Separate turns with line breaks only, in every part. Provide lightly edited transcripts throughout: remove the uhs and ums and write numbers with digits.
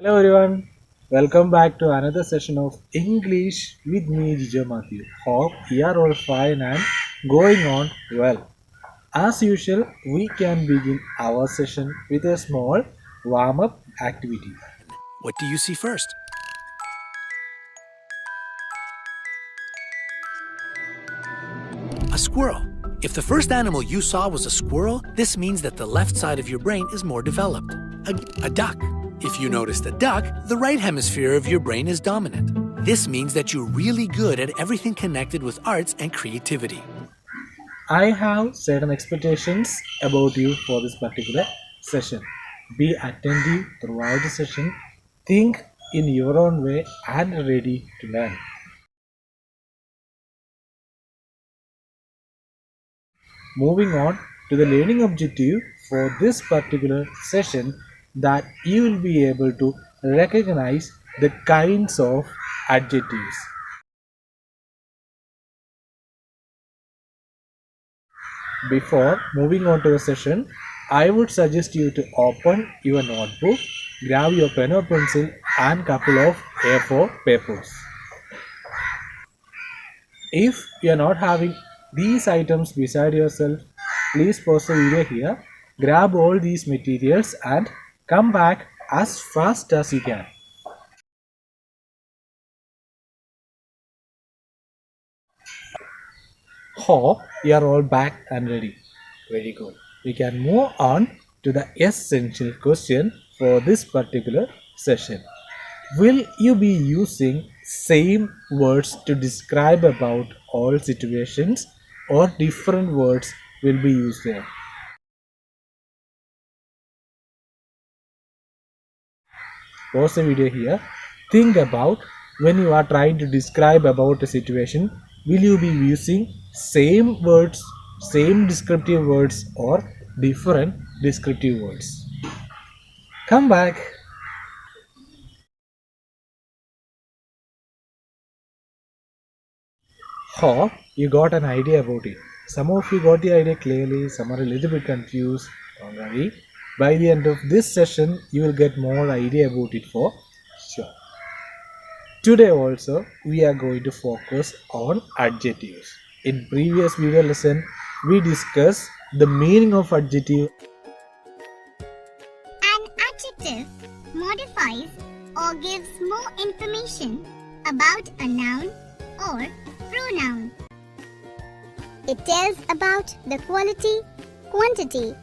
Hello everyone, welcome back to another session of English with me Jijo Matthew. Hope you are all fine and going on well. As usual, we can begin our session with a small warm-up activity.
What do you see first? A squirrel. If the first animal you saw was a squirrel, this means that the left side of your brain is more developed. A duck. If you noticed a duck, the right hemisphere of your brain is dominant. This means that you're really good at everything connected with arts and creativity.
I have certain expectations about you for this particular session. Be attentive throughout the session, think in your own way and ready to learn. Moving on to the learning objective for this particular session, that you will be able to recognize the kinds of adjectives. Before moving on to the session, I would suggest you to open your notebook, grab your pen or pencil and couple of A4 papers. If you are not having these items beside yourself, please pause the video here, grab all these materials and come back as fast as you can. Hope you are all back and ready. Very good. We can move on to the essential question for this particular session. Will you be using same words to describe about all situations or different words will be used there? Pause the video here. Think about when you are trying to describe about a situation, will you be using same words, same descriptive words or different descriptive words? Come back. Hope you got an idea about it. Some of you got the idea clearly, some are a little bit confused. Don't worry. By the end of this session, you will get more idea about it for sure. Today also, we are going to focus on adjectives. In previous video lesson, we discussed the meaning of adjective.
An adjective modifies or gives more information about a noun or pronoun. It tells about the quality, quantity,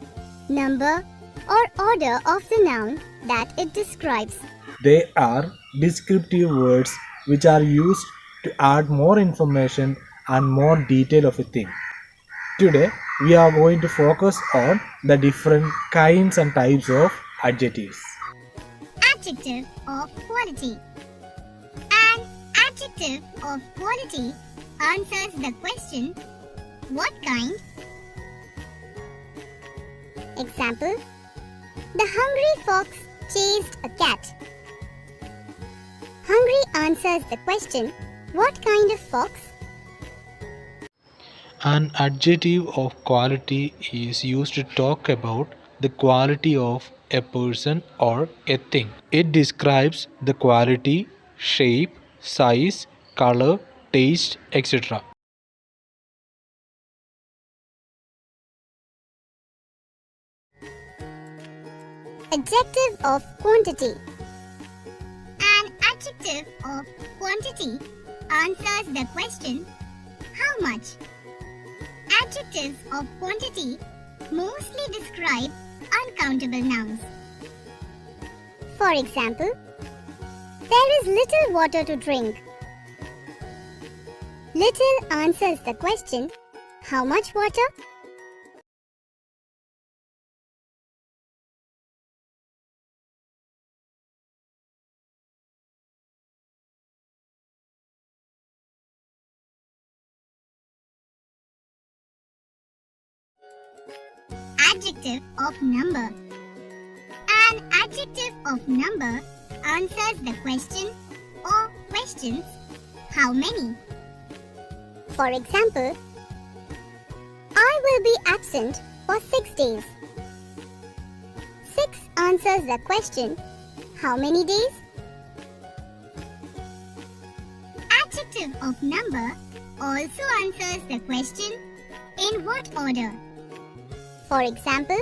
number, or order of the noun that it describes.
They are descriptive words which are used to add more information and more detail of a thing. Today, we are going to focus on the different kinds and types of adjectives.
Adjective of quality. An adjective of quality answers the question, what kind? Example, the hungry fox chased a cat. Hungry answers the question, what kind of fox?
An adjective of quality is used to talk about the quality of a person or a thing. It describes the quality, shape, size, color, taste, etc.
Adjective of quantity. An adjective of quantity answers the question, how much? Adjectives of quantity mostly describe uncountable nouns. For example, there is little water to drink. Little answers the question, how much water? Adjective of number. An adjective of number answers the question or questions, how many? For example, I will be absent for 6 days. 6 answers the question, How many days? Adjective of number also answers the question in what order. For example,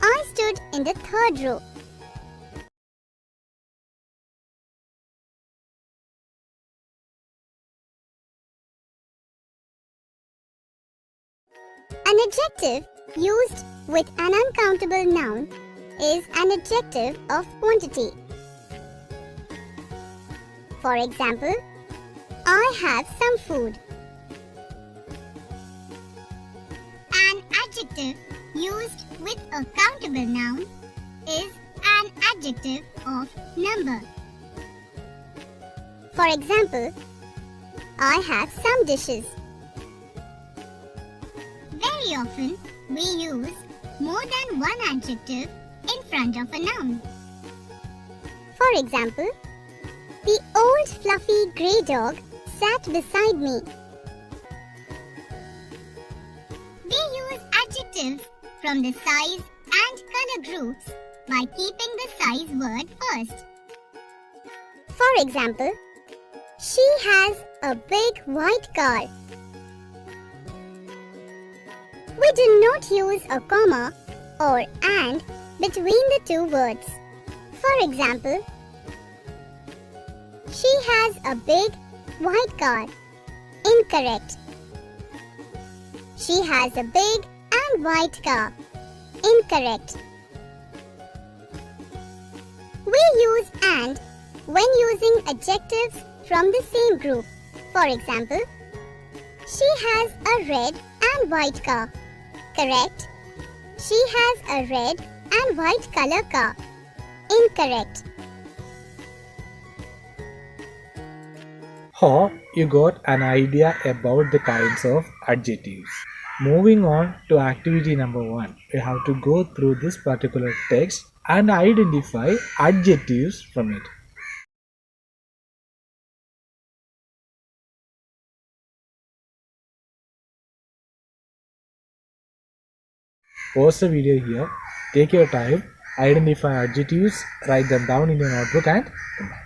I stood in the third row. An adjective used with an uncountable noun is an adjective of quantity. For example, I have some food. An adjective used with a countable noun is an adjective of number. For example, I have some dishes. Very often, we use more than one adjective in front of a noun. For example, the old fluffy grey dog sat beside me. We use adjectives from the size and color groups by keeping the size word first. For example, she has a big white car. We do not use a comma or and between the two words. For example, she has a big white car. Incorrect. She has a big and white car. Incorrect. We use and when using adjectives from the same group. For example, she has a red and white car. Correct. She has a red and white color car. Incorrect.
Hope you got an idea about the kinds of adjectives. Moving on to activity number 1, we have to go through this particular text and identify adjectives from it. Pause the video here, take your time, identify adjectives, write them down in your notebook and come back.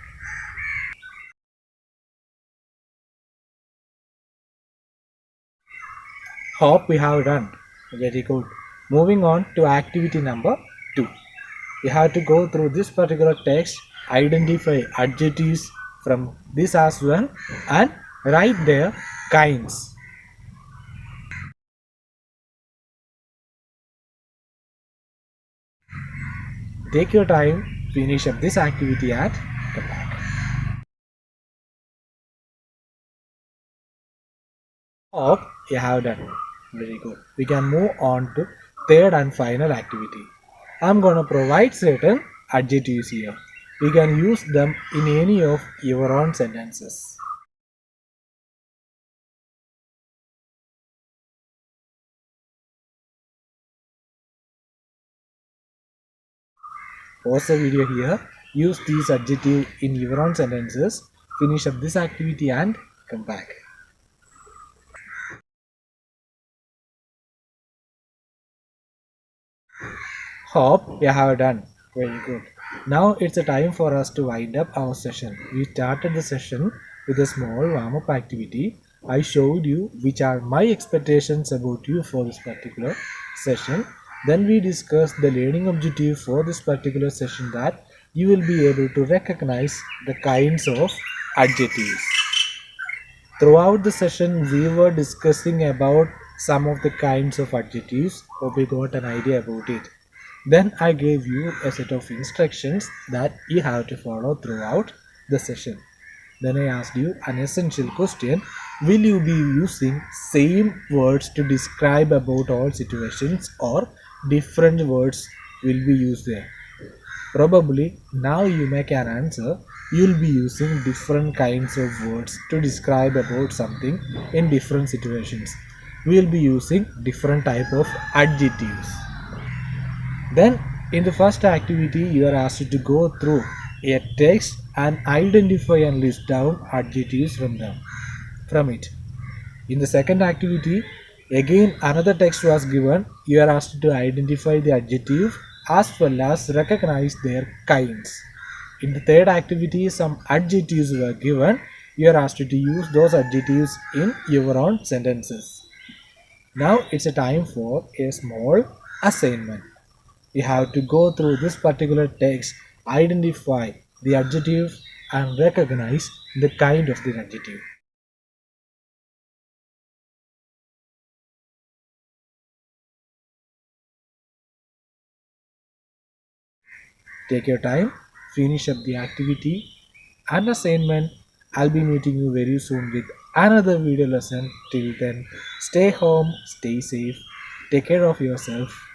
Hope we have done. Very good. Moving on to activity number 2. We have to go through this particular text, identify adjectives from this as well and write their kinds. Take your time, finish up this activity and come back. Hope you have done. Very good. We can move on to third and final activity. I'm gonna provide certain adjectives here. We can use them in any of your own sentences. Pause the video here, use these adjectives in your own sentences, finish up this activity and come back. Hope you have done. Very good. Now it's a time for us to wind up our session. We started the session with a small warm-up activity. I showed you which are my expectations about you for this particular session. Then we discussed the learning objective for this particular session, that you will be able to recognize the kinds of adjectives. Throughout the session, we were discussing about some of the kinds of adjectives. Hope you got an idea about it. Then I gave you a set of instructions that you have to follow throughout the session. Then I asked you an essential question: will you be using same words to describe about all situations, or different words will be used there? Probably now you make an answer. You'll be using different kinds of words to describe about something in different situations. We'll be using different type of adjectives. Then in the first activity, you are asked to go through a text and identify and list down adjectives from it. In the second activity, again another text was given. You are asked to identify the adjective as well as recognize their kinds. In the third activity, some adjectives were given. You are asked to use those adjectives in your own sentences. Now it's a time for a small assignment. You have to go through this particular text, identify the adjective and recognize the kind of the adjective. Take your time, finish up the activity and assignment. I'll be meeting you very soon with another video lesson. Till then, stay home, stay safe, take care of yourself.